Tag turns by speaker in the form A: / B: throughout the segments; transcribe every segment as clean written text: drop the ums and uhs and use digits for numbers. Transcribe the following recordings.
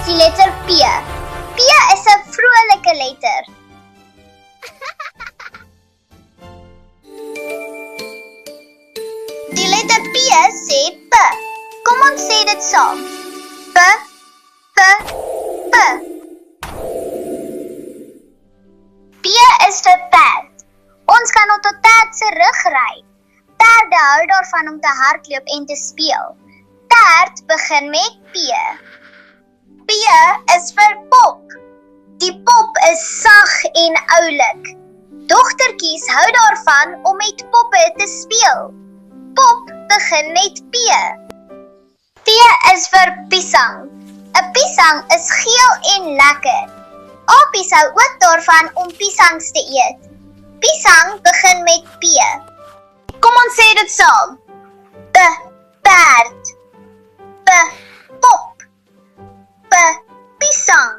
A: die letter P. P is 'n vrolike letter. Die letter P sê P. Kom ons sê dit saam. P, P, P. P is vir perd. Ons kan op 'n perd se rug ry. Perde hou daarvan om te hardloop en te speel. Perd begin met P. P is vir pop. Die pop is sag en oulik. Dogtertjies hou daarvan om met poppe te speel. Pop begin met P. P is vir piesang. 'n Piesang is geel en lekker. Apies hou ook daarvan om piesangs te eet. Piesang begin met P. Kom ons sê dit saam. P, perd. P, pop. P, piesang.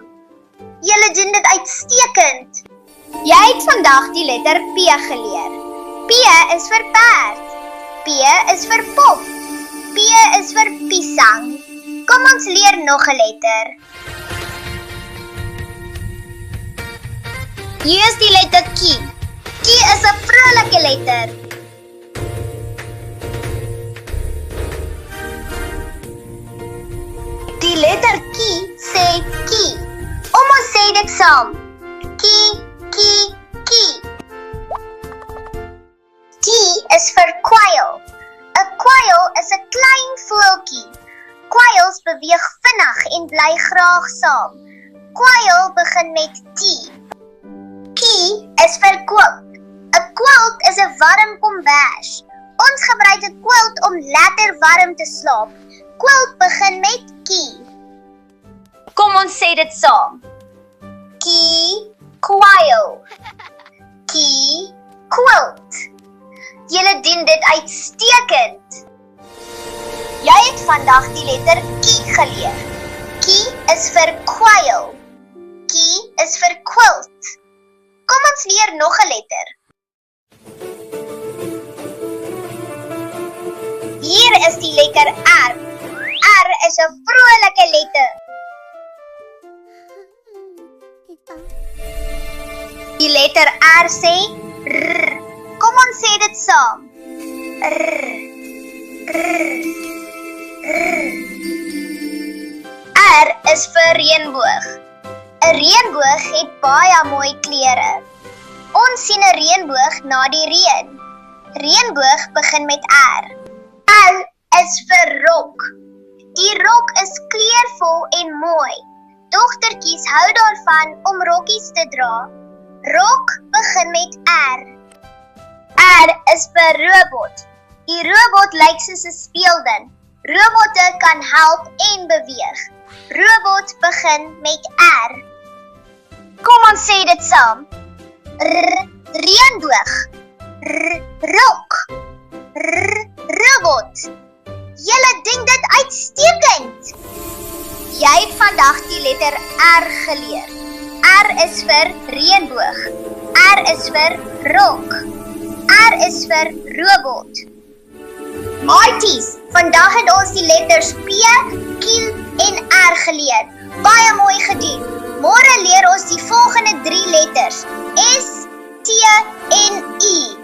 A: Julle doen dit uitstekend. Jy het vandag die letter P geleer. P is vir perd. P is vir pop. P is vir piesang. Kom ons leer nog 'n letter. Hier is die letter Q. Q is 'n vrolike letter. Die letter Q sê kie. Kom ons sê dit saam. Kie, kie, kie. T is vir kwyl. 'n Kwyl is 'n klein voeltjie. Kwyls beweeg vinnig en bly graag saam. Kwyl begin met T. Kie is vir quilt. 'n Quilt is 'n warm kombers. Ons gebruik 'n quilt om lekker warm te slaap. Quilt begin met kie. Kom ons sê dit saam. Kie, kwyl. Kie, quilt. Julle doen dit uitstekend. Jy het vandag die letter Kie geleer. Kie is vir kwyl. Kie is vir quilt. Kom ons leer nog 'n letter. Hier is die letter R. R is 'n vrolike letter. Die letter R sê R. Kom ons sê dit saam. R. R. R. R is vir reënboog. 'n Reënboog het baie mooi kleure. Ons sien 'n reënboog na die reën. Reënboog begin met R. L is vir rok. Die rok is kleurvol en mooi. Dogtertjies hou daarvan om rokkies te dra. Rok begin met R. R is vir robot. Die robot lyk soos 'n speelding. Robotte kan help en beweeg. Robot begin met R. Kom ons sê dit saam. R, reënboog. R, rok. R, robot. Julle doen dit uitstekend. Jy het vandag die letter R geleer. R is vir reënboog. R is vir rok. R is vir robot. Maatjies, vandag het ons die letters P, Q en R geleer. Baie mooi gedoen. Môre leer ons die volgende 3 letters: S, T en I.